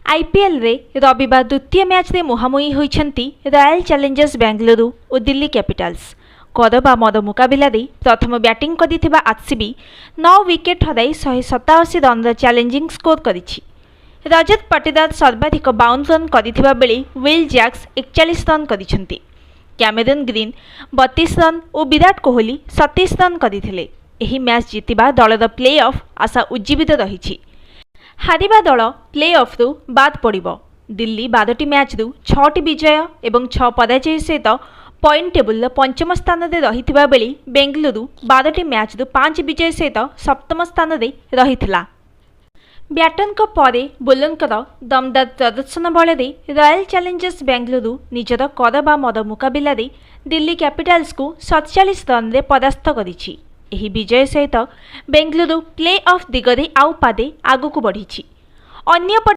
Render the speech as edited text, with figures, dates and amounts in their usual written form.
IPL रे रविवार द्वितीय मैच रे मुहांमुही होइछंती रॉयल चैलेंजर्स बेंगलुरु और दिल्ली कैपिटल्स। कद बा मद मुकाबिला दे प्रथम बैटिंग करिथिबा आरसीबी 9 विकेट हराई 187 रन चैलेंजिंग स्कोर करिछि। रजत पाटीदार सर्वाधिक 52 रन करिथिबा बेले विल जैक्स 41 रन करिछंती। कैमेरन ग्रीन 32 रन और विराट कोहली 27 रन करिथिले। एही मैच जितिबा दलर प्ले ऑफ आशा उज्जीवित रहिछि। हारिबा दल प्ले ऑफ रु बाद पड़िबो। दिल्ली 12टी मैच रु 6टी विजय एवं 6 पराजय सहित पॉइंट टेबुल पंचम स्थान में रहिथिबा बेले बेंगलुरु 12टी मैच रु 5 विजय सहित सप्तम स्थान में रहिथिला। ब्याटन परे बोलर दमदार प्रदर्शन बल रॉयल चैलेंजर्स बेंगलुरु निजर कर बा मद मुकाबिला दिल्ली कैपिटल्स को 47 रन रे परास्त करिछि। एही विजय सहित बेंगलुरु प्ले ऑफ दिगरे आउ पादे आगकू बढ़िछि। अन्य